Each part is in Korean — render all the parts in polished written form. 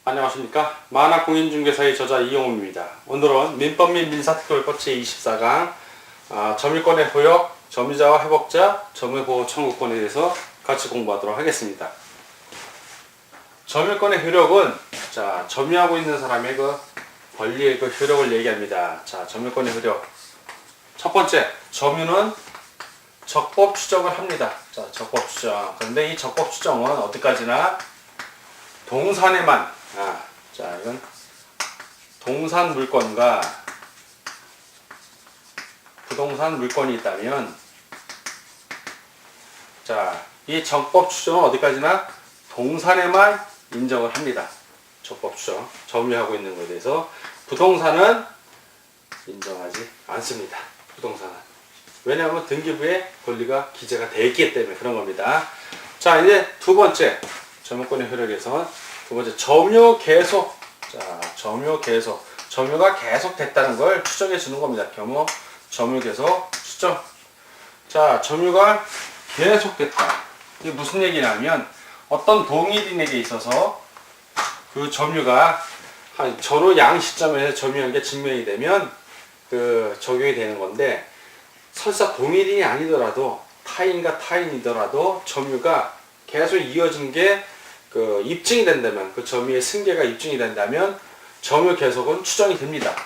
안녕하십니까. 만화공인중개사의 저자 이용우입니다. 오늘은 민법 및 민사특별법 제24강 점유권의 효력, 점유자와 회복자, 점유보호 청구권에 대해서 같이 공부하도록 하겠습니다. 점유권의 효력은 점유하고 있는 사람의 그 권리의 그 효력을 얘기합니다. 점유권의 효력. 첫 번째, 점유는 적법 추정을 합니다. 적법 추정. 그런데 이 적법 추정은 어디까지나 동산에만 이건 동산 물건과 부동산 물건이 있다면 이 적법 추정은 어디까지나 동산에만 인정을 합니다. 적법 추정. 점유하고 있는 것에 대해서 부동산은 인정하지 않습니다. 부동산은. 왜냐하면 등기부에 권리가 기재가 되어 있기 때문에 그런 겁니다. 이제 두 번째 점유권의 효력에서 두 번째 점유 계속. 점유 계속. 점유가 계속 됐다는 걸 추정해 주는 겁니다. 점유 계속 추정. 점유가 계속 됐다. 이게 무슨 얘기냐면 어떤 동일인에게 있어서 그 점유가 한 전후 양 시점에서 점유한 게 증명이 되면 적용이 되는 건데, 설사 동일인이 아니더라도 타인과 타인이더라도 점유가 계속 이어진 게 입증이 된다면, 그 점유의 승계가 입증이 된다면 점유 계속은 추정이 됩니다.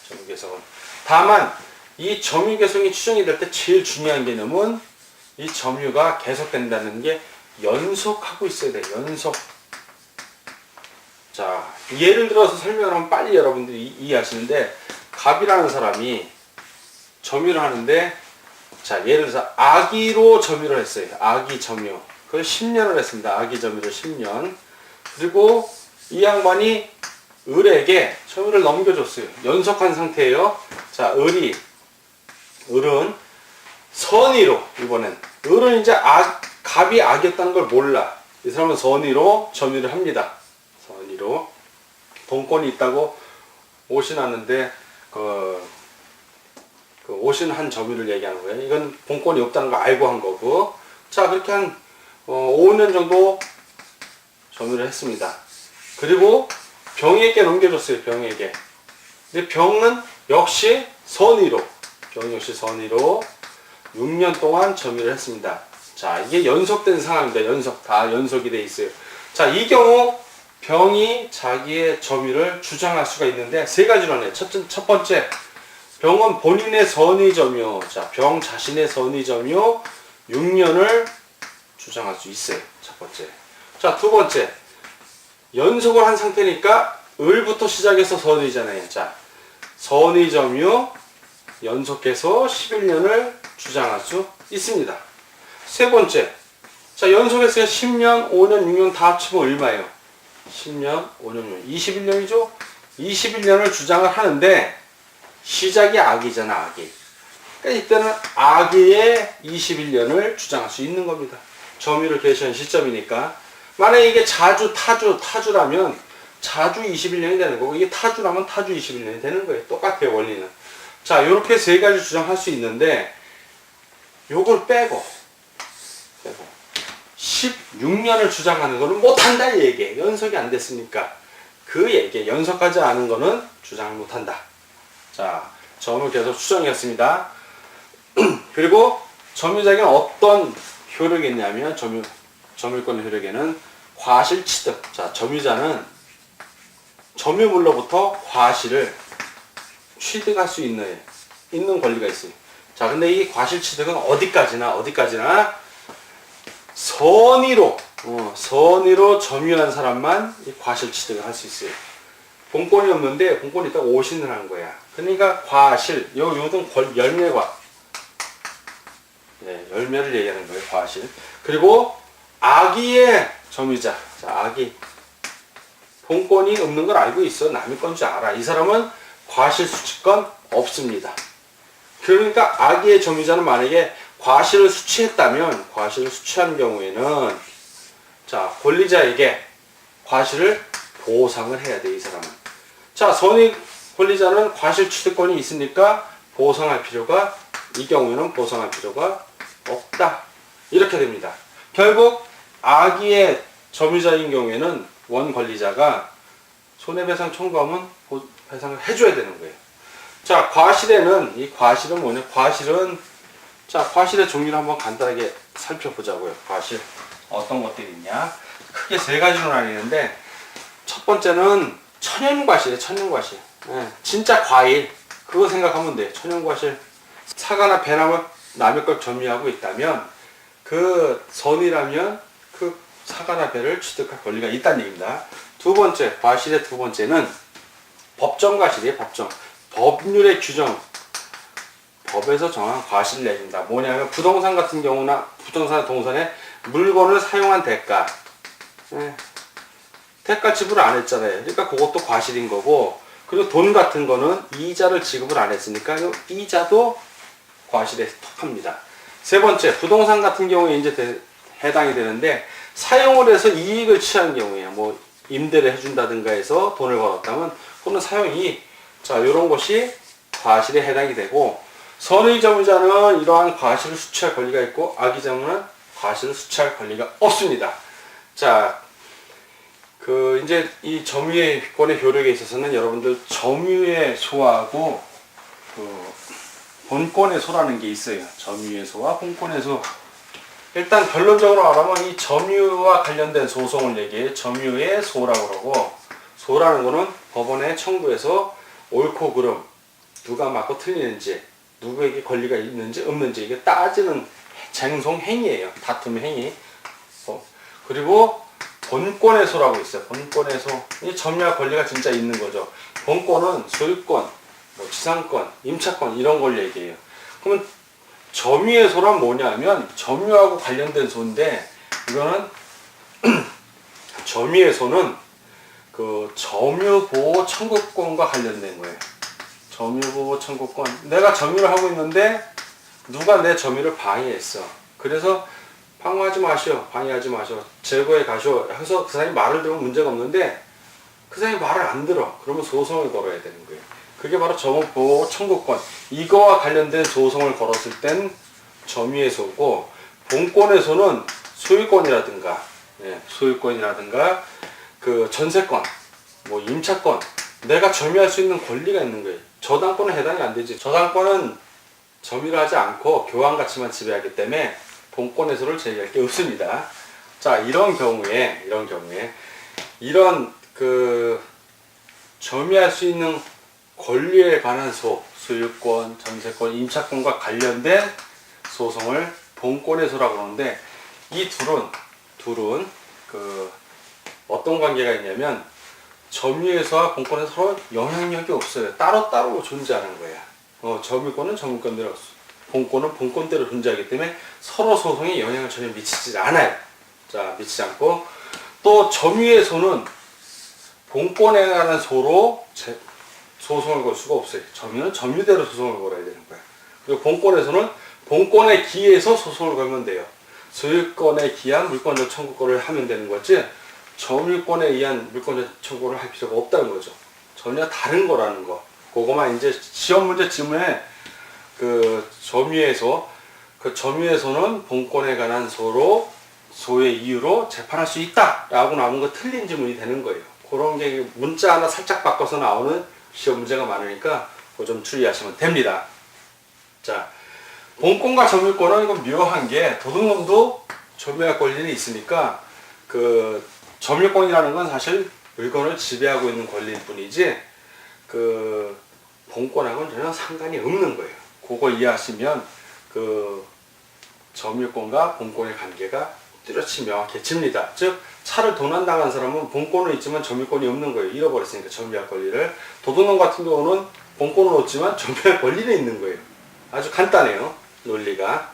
점유 계속은. 다만 이 점유 계속이 추정이 될 때 제일 중요한 개념은 이 점유가 계속된다는 게 연속하고 있어야 돼요. 연속. 예를 들어서 설명을 하면 빨리 여러분들이 이해하시는데, 갑이라는 사람이 점유를 하는데, 예를 들어서 아기로 점유를 했어요. 아기 점유. 그걸 10년을 했습니다. 아기 점유를 10년. 그리고 이 양반이 을에게 점유를 넘겨줬어요. 연속한 상태예요. 을은 선의로, 이번엔 을은 이제 갑이 악이었다는 걸 몰라. 이 사람은 선의로 점유를 합니다. 선의로. 본권이 있다고 오신하는데 오신한 점유를 얘기하는 거예요. 이건 본권이 없다는 걸 알고 한 거고. 그렇게 한 5년 정도 점유를 했습니다. 그리고 병에게 넘겨줬어요. 병에게. 근데 병은 역시 선의로. 6년 동안 점유를 했습니다. 이게 연속된 상황입니다. 다 연속이 돼 있어요. 이 경우 병이 자기의 점유를 주장할 수가 있는데 세 가지로 하네요. 첫 번째, 병은 본인의 선의 점유. 병 자신의 선의 점유 6년을 주장할 수 있어요. 첫 번째. 두 번째, 연속을 한 상태니까 을부터 시작해서 선의잖아요. 선의 점유 연속해서 11년을 주장할 수 있습니다. 세 번째, 연속해서 10년, 5년, 6년 다 합치면 얼마예요? 10년, 5년, 6년, 21년이죠? 21년을 주장을 하는데 시작이 악이잖아, 악이. 그러니까 이때는 악의 21년을 주장할 수 있는 겁니다. 점유를 개시한 시점이니까. 만약에 이게 타주라면 자주 21년이 되는 거고, 이게 타주라면 타주 21년이 되는 거예요. 똑같아요, 원리는. 요렇게 세 가지 주장할 수 있는데, 요걸 빼고 16년을 주장하는 거는 못한다, 이 얘기예요. 연속이 안 됐으니까. 그 얘기에 연속하지 않은 거는 주장을 못한다. 점유 계속 추정이었습니다. 그리고 점유자에게는 어떤 효력이 있냐면, 점유권 효력에는 과실 취득. 점유자는 점유물로부터 과실을 취득할 수 있는 권리가 있어요. 근데 이 과실 취득은 어디까지나 선의로 점유한 사람만 이 과실 취득을 할 수 있어요. 본권이 없는데 본권이 있다고 오신을 한 거야. 그러니까 과실, 요든 열매과, 열매를 얘기하는 거예요. 과실. 그리고 악의의 점유자. 악의. 본권이 없는 걸 알고 있어. 남의 건 줄 알아. 이 사람은 과실 수취권 없습니다. 그러니까 악의의 점유자는 만약에 과실을 수취했다면, 과실을 수취한 경우에는 권리자에게 과실을 보상을 해야 돼, 이 사람은. 선의 권리자는 과실 취득권이 있으니까 이 경우에는 보상할 필요가 없다. 이렇게 됩니다. 결국 악의의 점유자인 경우에는 원 권리자가 손해배상 청구하면 배상을 해줘야 되는 거예요. 자, 과실에는, 이 과실은 뭐냐? 과실은, 자, 과실의 종류를 한번 간단하게 살펴보자고요. 과실. 어떤 것들이 있냐? 크게 세 가지로 나뉘는데, 첫 번째는 천연과실이에요, 천연과실. 예, 진짜 과일. 그거 생각하면 돼요. 천연과실. 사과나 배나무 남의 걸 점유하고 있다면, 그 선이라면 그 사과나 배를 취득할 권리가 있다는 얘기입니다. 두 번째, 과실의 두 번째는 법정과실이에요, 법정. 법률의 규정, 법에서 정한 과실을 내린다. 뭐냐면 부동산 같은 경우나 부동산 동산에 물건을 사용한 대가, 대가 지불을 안 했잖아요. 그러니까 그것도 과실인 거고, 그리고 돈 같은 거는 이자를 지급을 안 했으니까 이자도 과실에 속합니다. 세 번째, 부동산 같은 경우에 이제 해당이 되는데, 사용을 해서 이익을 취한 경우에요. 뭐 임대를 해준다든가 해서 돈을 벌었다면 그거는 사용이, 자, 이런 것이 과실에 해당이 되고, 선의 점유자는 이러한 과실을 수취할 권리가 있고, 악의 점유는 과실을 수취할 권리가 없습니다. 자, 이제 이 점유권의 효력에 있어서는 여러분들 점유의 소하고 본권의 소라는 게 있어요. 점유의 소와 본권의 소. 일단 결론적으로 말하면 이 점유와 관련된 소송을 얘기해 점유의 소라고 그러고, 소라는 거는 법원에 청구해서 옳고 그름, 누가 맞고 틀리는지, 누구에게 권리가 있는지 없는지 이게 따지는 쟁송 행위예요. 다툼 행위. 그리고 본권의 소라고 있어요. 본권의 소. 이 점유할 권리가 진짜 있는 거죠. 본권은 소유권, 뭐 지상권, 임차권 이런 걸 얘기해요. 그러면 점유의 소란 뭐냐면 점유하고 관련된 소인데, 이거는 점유의 소는 그 점유보호 청구권과 관련된 거예요. 점유보호 청구권. 내가 점유를 하고 있는데 누가 내 점유를 방해했어. 그래서 방어하지 마시오. 방해하지 마시오. 제거해 가시오. 해서 그 사람이 말을 들으면 문제가 없는데 그 사람이 말을 안 들어. 그러면 소송을 걸어야 되는 거예요. 그게 바로 점유보호 청구권. 이거와 관련된 소송을 걸었을 땐 점유의 소고, 본권의 소는 소유권이라든가, 소유권이라든가 그 전세권, 뭐 임차권, 내가 점유할 수 있는 권리가 있는 거예요. 저당권은 해당이 안 되지. 저당권은 점유를 하지 않고 교환 가치만 지배하기 때문에 본권의 소를 제기할 게 없습니다. 자, 이런 경우에 이런 점유할 수 있는 권리에 관한 소유권, 전세권, 임차권과 관련된 소송을 본권의 소라고 그러는데, 이 둘은 어떤 관계가 있냐면 점유의 소와 본권의 소로 영향력이 없어요. 따로따로 존재하는 거야. 점유권은 점유권대로, 본권은 본권대로 존재하기 때문에 서로 소송에 영향을 전혀 미치지 않아요. 자, 미치지 않고, 또 점유의 소는 본권에 관한 소로 소송을 걸 수가 없어요. 점유는 점유대로 소송을 걸어야 되는 거야. 그리고 본권에서는 본권에 기해서 소송을 걸면 돼요. 소유권에 기한 물권적 청구권을 하면 되는 거지, 점유권에 의한 물권적 청구를 할 필요가 없다는 거죠. 전혀 다른 거라는 거. 그거만 이제 시험 문제 지문에 점유에서는 본권에 관한 소의 이유로 재판할 수 있다라고 나온 거 틀린 지문이 되는 거예요. 그런 게 문자 하나 살짝 바꿔서 나오는 시험 문제가 많으니까 그거 좀 주의하시면 됩니다. 자, 본권과 점유권은 이건 묘한 게, 도둑놈도 점유할 권리는 있으니까 점유권이라는 건 사실 물건을 지배하고 있는 권리일 뿐이지 본권하고는 전혀 상관이 없는 거예요. 그거 이해하시면 점유권과 본권의 관계가 뚜렷이 명확해집니다. 즉, 차를 도난당한 사람은 본권은 있지만 점유권이 없는 거예요. 잃어버렸으니까 점유할 권리를. 도둑놈 같은 경우는 본권은 없지만 점유할 권리는 있는 거예요. 아주 간단해요, 논리가.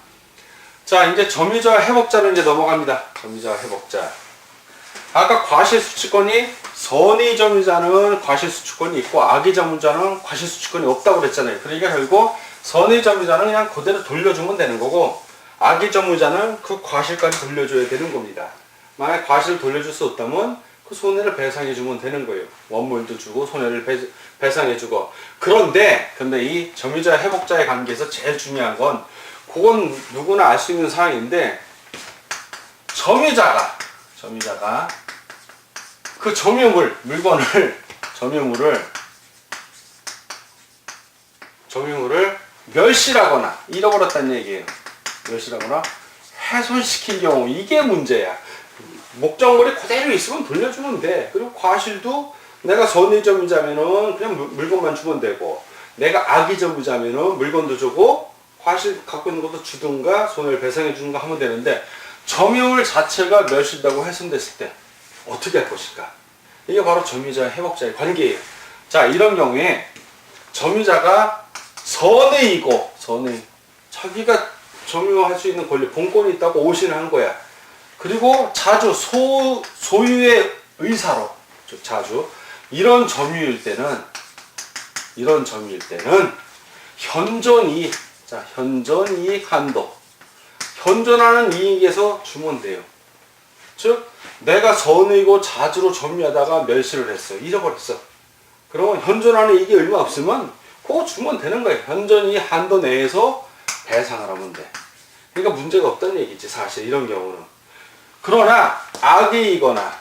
자, 이제 점유자 회복자로 이제 넘어갑니다. 점유자 회복자. 아까 과실수취권이, 선의 점유자는 과실수취권이 있고 악의 점유자는 과실수취권이 없다고 그랬잖아요. 그러니까 결국 선의 점유자는 그냥 그대로 돌려주면 되는 거고, 악의 점유자는 그 과실까지 돌려줘야 되는 겁니다. 만약 과실을 돌려줄 수 없다면 그 손해를 배상해주면 되는 거예요. 원물도 주고 손해를 배상해주고. 그런데 이 점유자 회복자의 관계에서 제일 중요한 건, 그건 누구나 알 수 있는 사항인데, 점유자가 점유자가 그 점유물, 물건을, 점유물을 멸실하거나 잃어버렸다는 얘기예요. 멸실하거나 훼손시킨 경우, 이게 문제야. 목적물이 그대로 있으면 돌려주면 돼. 그리고 과실도 내가 선의 점유자면은 그냥 물건만 주면 되고, 내가 악의 점유자면은 물건도 주고 과실 갖고 있는 것도 주든가 손해를 배상해 주는가 하면 되는데, 점유물 자체가 멸실되고 훼손됐을 때 어떻게 할 것인가? 이게 바로 점유자와 회복자의 관계예요. 자, 이런 경우에 점유자가 선의이고, 자기가 점유할 수 있는 권리, 본권이 있다고 오신을 한 거야. 그리고 자주 소유의 의사로, 즉 자주 이런 점유일 때는 현존이익, 자, 현존이익 한도, 현존하는 이익에서 주면 돼요. 즉 내가 선의고 자주로 점유하다가 멸실을 했어, 잃어버렸어. 그러면 현존하는 이익이 얼마 없으면 그거 주면 되는 거예요. 현존이익 한도 내에서 배상을 하면 돼. 그러니까 문제가 없다는 얘기지, 사실 이런 경우는. 그러나 악의이거나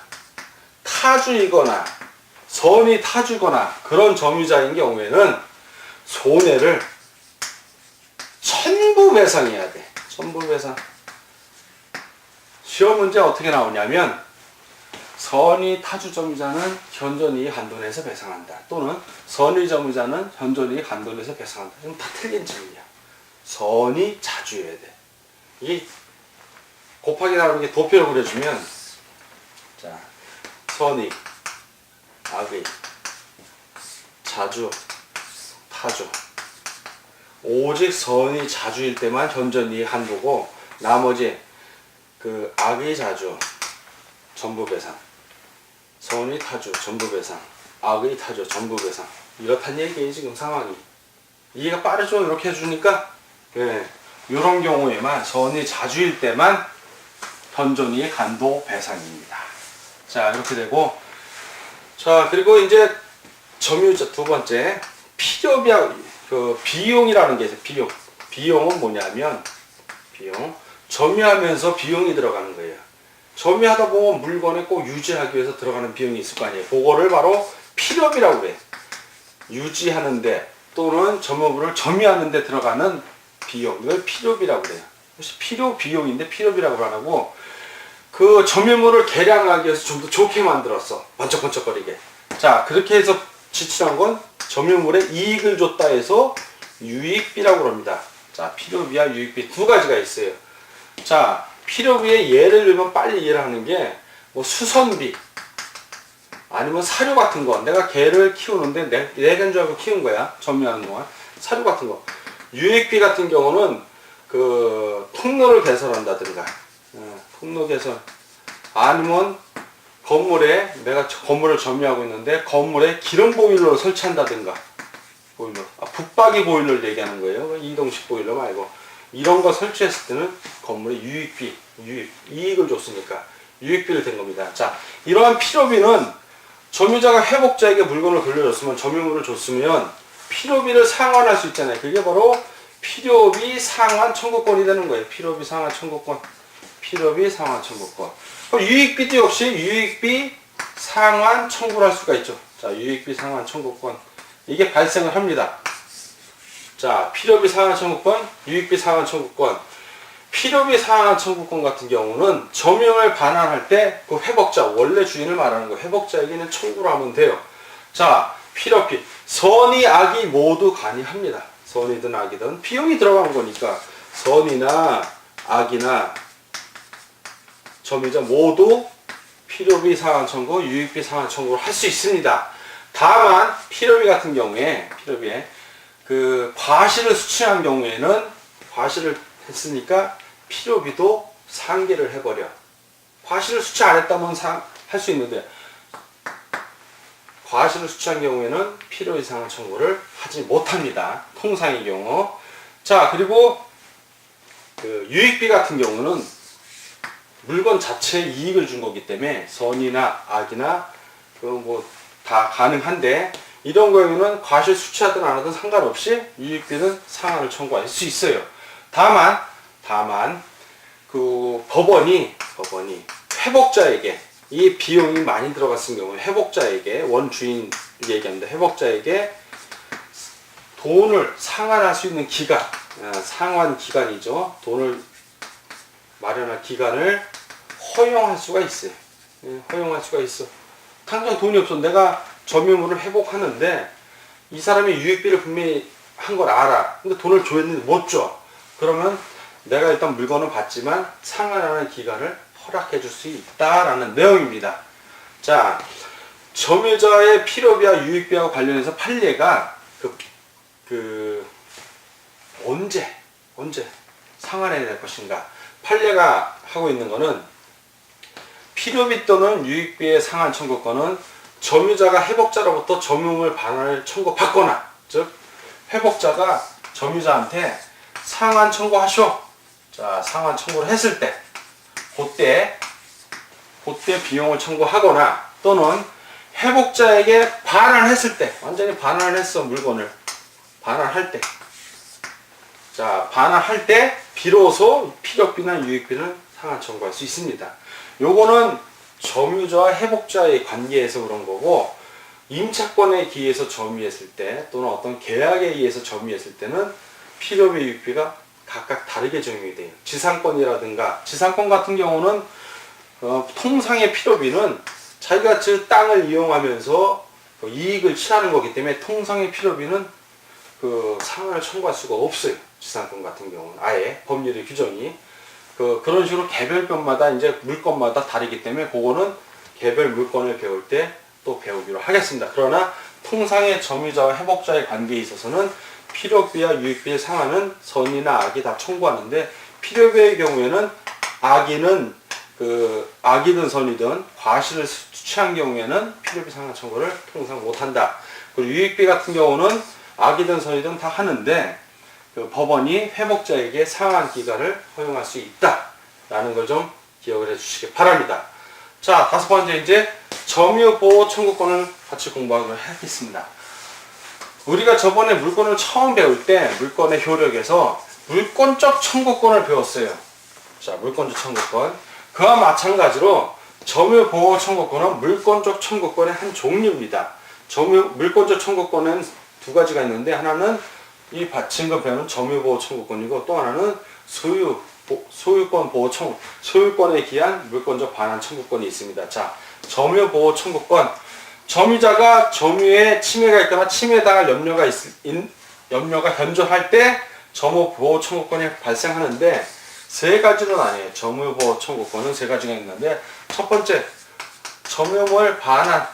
타주이거나 선이 타주거나 그런 점유자인 경우에는 손해를 전부 배상해야 돼. 전부 배상. 시험 문제 어떻게 나오냐면, 선의 타주 점유자는 현존이익 한도 내에서 배상한다. 또는 선의 점유자는 현존이익 한도 내에서 배상한다. 이건 다 틀린 질문이야. 선이 자주여야 돼. 이게 곱하기 나오는 게 도표를 그려주면, 자, 선의, 악의, 자주, 타주. 오직 선이 자주일 때만 현존이익 한도고, 나머지 그 악의 자주 전부 배상, 선의 타주 전부 배상, 악의 타주 전부 배상. 이렇단 얘기예요, 지금 상황이. 이해가 빠르죠? 이렇게 해주니까. 예, 이런 경우에만, 선이 자주일 때만 현존이익 한도 배상입니다. 자, 이렇게 되고, 자, 그리고 이제 점유자 두 번째, 비용이라는 게 있어요. 비용은 뭐냐면, 점유하면서 비용이 들어가는 거예요. 점유하다 보면 물건을 꼭 유지하기 위해서 들어가는 비용이 있을 거 아니에요. 그거를 바로 필요비라고 그래요. 유지하는데 또는 점유물을 점유하는데 들어가는 비용, 이걸 필요비라고 그래요. 비용인데 필요비라고 안 하고, 그 점유물을 개량하기 위해서 좀 더 좋게 만들었어. 번쩍번쩍거리게. 자, 그렇게 해서 지출한 건 점유물에 이익을 줬다 해서 유익비라고 합니다. 자, 필요비와 유익비 두 가지가 있어요. 자, 필요비의 예를 들면 빨리 이해를 하는 게, 뭐 수선비 아니면 사료 같은 거. 내가 개를 키우는데 내 개인 줄 알고 키운 거야, 점유하는 동안. 사료 같은 거. 유익비 같은 경우는 그 통로를 개설한다든가, 통로 개설, 아니면 건물에, 내가 건물을 점유하고 있는데 건물에 기름 보일러를 설치한다든가, 보일러, 붙박이 보일러를 얘기하는 거예요. 이동식 보일러 말고. 이런 거 설치했을 때는 건물에 이익을 줬으니까 유익비를 댄 겁니다. 자, 이러한 필요비는 점유자가 회복자에게 물건을 돌려줬으면, 점유물을 줬으면 필요비를 상환할 수 있잖아요. 그게 바로 필요비 상환 청구권이 되는 거예요. 필요비 상환 청구권. 그럼 유익비도 역시 유익비 상환 청구를 할 수가 있죠. 자, 유익비 상환 청구권. 이게 발생을 합니다. 자, 필요비 상환 청구권, 유익비 상환 청구권. 필요비 상환 청구권 같은 경우는 점유를 반환할 때 그 회복자, 원래 주인을 말하는 거, 회복자에게는 청구를 하면 돼요. 자, 필요비, 선의, 악의 모두 간이합니다. 선이든 악이든 비용이 들어간 거니까 선이나 악이나 점유자 모두 필요비 상환 청구, 유익비 상환 청구를 할 수 있습니다. 다만 필요비 같은 경우에, 필요비에 그 과실을 수취한 경우에는, 과실을 했으니까 필요비도 상계를 해버려. 과실을 수취 안 했다면 할 수 있는데, 과실을 수취한 경우에는 필요비 상환 청구를 하지 못합니다. 통상의 경우. 자, 그리고 그 유익비 같은 경우는 물건 자체에 이익을 준 거기 때문에 선이나 악이나 그 뭐 다 가능한데, 이런 경우에는 과실 수취하든 안 하든 상관없이 유익비는 상환을 청구할 수 있어요. 다만 그 법원이 회복자에게 이 비용이 많이 들어갔을 경우 회복자에게 원주인 얘기합니다. 회복자에게 돈을 상환할 수 있는 기간, 상환 기간이죠. 돈을 마련할 기간을 허용할 수가 있어요. 허용할 수가 있어. 당장 돈이 없어. 내가 점유물을 회복하는데 이 사람이 유익비를 분명히 한 걸 알아. 근데 돈을 줘야되는데 못 줘. 그러면 내가 일단 물건을 받지만 상환하는 기간을 허락해 줄 수 있다라는 내용입니다. 자, 점유자의 필요비와 유익비와 관련해서 판례가 언제 상환해야 될 것인가. 판례가 하고 있는 거는 필요비 또는 유익비의 상환 청구권은 점유자가 회복자로부터 점유물 반환을 청구받거나, 즉 회복자가 점유자한테 상환 청구하시오. 자, 상환 청구를 했을 때 그때 비용을 청구하거나 또는 회복자에게 반환했을 때, 완전히 반환을 했어. 물건을 반환할 때, 자, 반환할 때 비로소 필요비나 유익비는 상환 청구할 수 있습니다. 요거는 점유자와 회복자의 관계에서 그런 거고, 임차권에 기해서 점유했을 때 또는 어떤 계약에 의해서 점유했을 때는 필요비, 유익비가 각각 다르게 적용이 돼요. 지상권이라든가, 지상권 같은 경우는 통상의 필요비는 자기가 그 땅을 이용하면서 이익을 취하는 거기 때문에 통상의 필요비는 상환을 청구할 수가 없어요. 지상권 같은 경우는 아예 법률의 규정이 그런 식으로 개별권마다 이제 물건마다 다르기 때문에 그거는 개별 물건을 배울 때 또 배우기로 하겠습니다. 그러나 통상의 점유자와 회복자의 관계에 있어서는 필요비와 유익비의 상환은 선이나 악이 다 청구하는데, 필요비의 경우에는 악이든 선이든 과실을 취한 경우에는 필요비 상환 청구를 통상 못한다. 그리고 유익비 같은 경우는 악이든 선이든 다 하는데 법원이 회복자에게 상환 기간을 허용할 수 있다라는 걸 좀 기억을 해주시기 바랍니다. 자, 다섯 번째 이제 점유보호 청구권을 같이 공부하도록 하겠습니다. 우리가 저번에 물권을 처음 배울 때 물권의 효력에서 물권적 청구권을 배웠어요. 자, 물권적 청구권. 그와 마찬가지로 점유보호 청구권은 물권적 청구권의 한 종류입니다. 물권적 청구권은 두 가지가 있는데, 하나는 이 증거 배우는 점유보호 청구권이고, 또 하나는 소유권 보호 소유권에 기한 물권적 반환 청구권이 있습니다. 자, 점유보호 청구권. 점유자가 점유에 침해가 있거나 침해에 당할 염려가 현저할 때 점유보호 청구권이 발생하는데, 세 가지로 나뉘어요. 점유보호 청구권은 세 가지가 있는데, 첫 번째, 점유물 반환,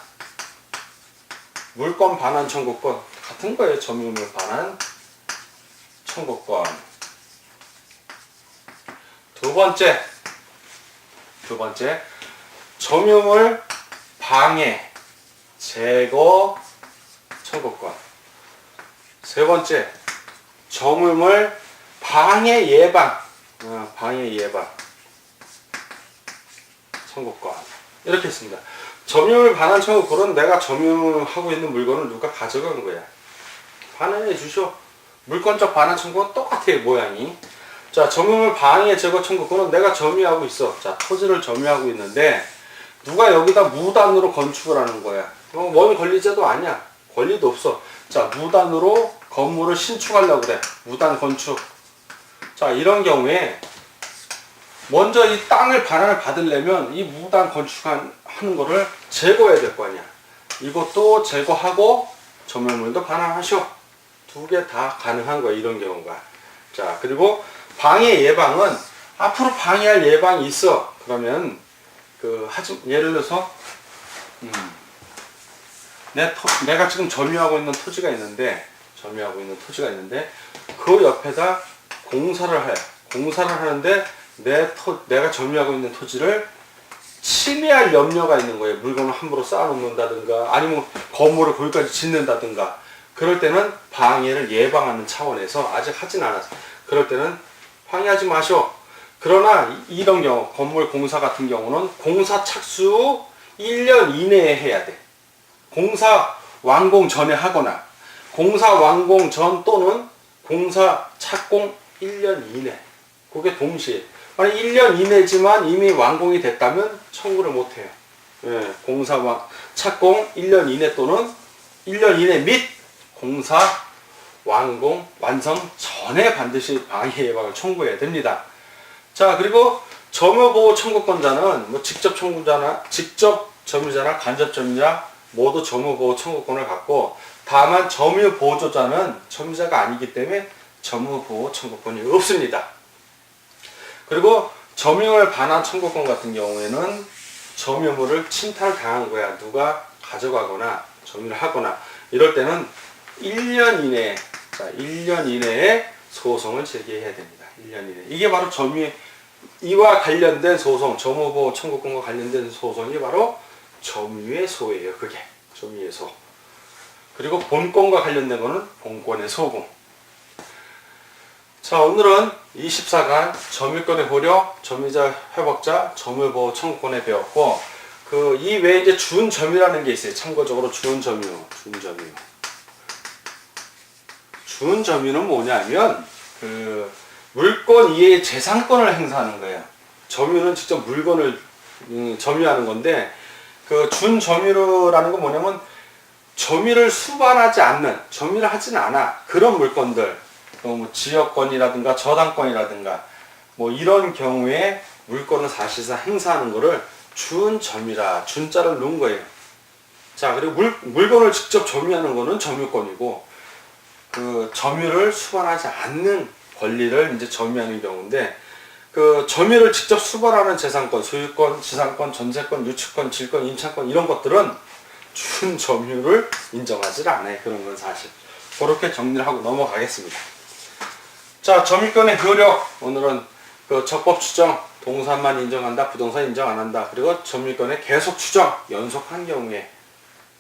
물권 반환 청구권. 같은 거예요. 점유물 반환 청구권. 두 번째, 점유물 방해, 제거 청구권. 세 번째, 점유물 방해 예방, 청구권. 이렇게 있습니다. 점유물 반환 청구권은 내가 점유하고 있는 물건을 누가 가져간 거야. 반환해 주셔. 물권적 반환 청구권 똑같아요, 모양이. 자, 점유물 방해 제거 청구권은 내가 점유하고 있어. 자, 토지를 점유하고 있는데 누가 여기다 무단으로 건축을 하는 거야. 원 권리자도 아니야. 권리도 없어. 자, 무단으로 건물을 신축하려고 그래. 무단 건축. 자, 이런 경우에 먼저 이 땅을 반환을 받으려면 이 무단 건축하는 거를 제거해야 될 거 아니야. 이것도 제거하고 점유물도 반환하셔. 두 개 다 가능한 거야, 이런 경우가. 자, 그리고 방해 예방은 앞으로 방해할 예방이 있어. 그러면 예를 들어서 내가 지금 점유하고 있는 토지가 있는데 그 옆에다 공사를 해. 공사를 하는데 내가 점유하고 있는 토지를 침해할 염려가 있는 거예요. 물건을 함부로 쌓아놓는다든가 아니면 건물을 거기까지 짓는다든가. 그럴 때는 방해를 예방하는 차원에서, 아직 하진 않았어. 그럴 때는 방해하지 마셔. 그러나 이런 경우, 건물 공사 같은 경우는 공사 착수 후 1년 이내에 해야 돼. 공사 완공 전에 하거나 공사 완공 전 또는 공사 착공 1년 이내. 그게 동시에 만약 1년 이내지만 이미 완공이 됐다면 청구를 못해요. 예, 공사 착공 1년 이내 또는 1년 이내 및 공사 완공 완성 전에 반드시 방해 예방을 청구해야 됩니다. 자, 그리고 점유보호 청구권자는 뭐 직접 점유자나 간접 점유자 모두 점유보호 청구권을 갖고, 다만 점유보조자는 점유자가 아니기 때문에 점유보호 청구권이 없습니다. 그리고 점유물 반환 청구권 같은 경우에는 점유물을 침탈당한 거야. 누가 가져가거나 점유를 하거나 이럴 때는 1년 이내에, 자, 1년 이내에 소송을 제기해야 됩니다. 1년 이내. 이게 바로 이와 관련된 소송, 점유보호 청구권과 관련된 소송이 바로 점유의 소예요. 그게 점유의 소. 그리고 본권과 관련된 거는 본권의 소공. 자, 오늘은 24간 점유권의 보력, 점유자 회복자, 점유보호 청구권에 배웠고, 이 외에 이제 준점유라는 게 있어요. 참고적으로 준점유는 뭐냐면 물권 이외의 재산권을 행사하는 거예요. 점유는 직접 물건을 점유하는 건데, 준점유라는 건 뭐냐면 점유를 수반하지 않는, 점유를 하지는 않아. 그런 물건들, 뭐 지역권이라든가 저당권이라든가 뭐 이런 경우에 물건을 사실상 행사하는 거를 준점유라, 준자를 넣은 거예요. 자, 그리고 물건을 직접 점유하는 거는 점유권이고, 점유를 수반하지 않는 권리를 이제 점유하는 경우인데, 점유를 직접 수반하는 재산권, 소유권, 지상권, 전세권, 유치권, 질권, 임차권 이런 것들은 준점유를 인정하지 않아요. 그런 건 사실. 그렇게 정리를 하고 넘어가겠습니다. 자, 점유권의 효력. 오늘은 적법 추정, 동산만 인정한다, 부동산 인정 안 한다. 그리고 점유권의 계속 추정, 연속한 경우에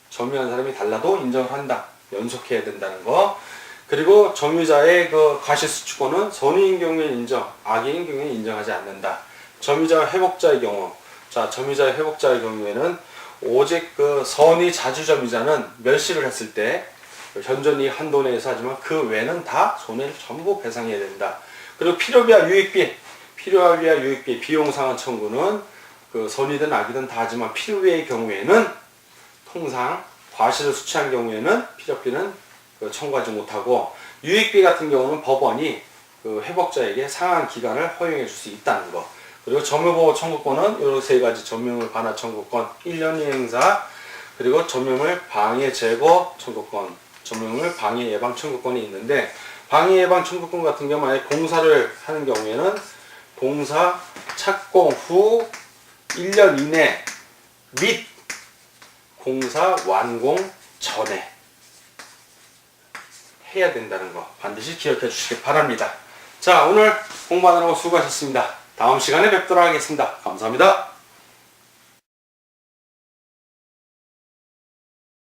점유한 사람이 달라도 인정을 한다. 연속해야 된다는 거. 그리고 점유자의 과실수취권은 선의인 경우에 인정, 악의인 경우에 인정하지 않는다. 점유자 회복자의 경우, 자, 점유자 회복자의 경우에는 오직 선의 자주점유자는 멸실을 했을 때 현존이 한도 내에서 하지만 그 외는 다 손해를 전부 배상해야 된다. 그리고 필요비와 유익비, 비용상환 청구는 선의든 악의든 다 하지만 필요비의 경우에는 통상 과실을 수취한 경우에는 필요비는 청구하지 못하고, 유익비 같은 경우는 법원이 회복자에게 상한 기간을 허용해 줄 수 있다는 거. 그리고 점유보호 청구권은 이 세 가지, 점유물 반환 청구권 1년 행사, 그리고 점유물 방해 제거 청구권, 점유물 방해 예방 청구권이 있는데, 방해 예방 청구권 같은 경우 만약 공사를 하는 경우에는 공사 착공 후 1년 이내 및 공사 완공 전에 해야 된다는 거 반드시 기억해 주시기 바랍니다. 자, 오늘 공부하느라고 수고하셨습니다. 다음 시간에 뵙도록 하겠습니다. 감사합니다.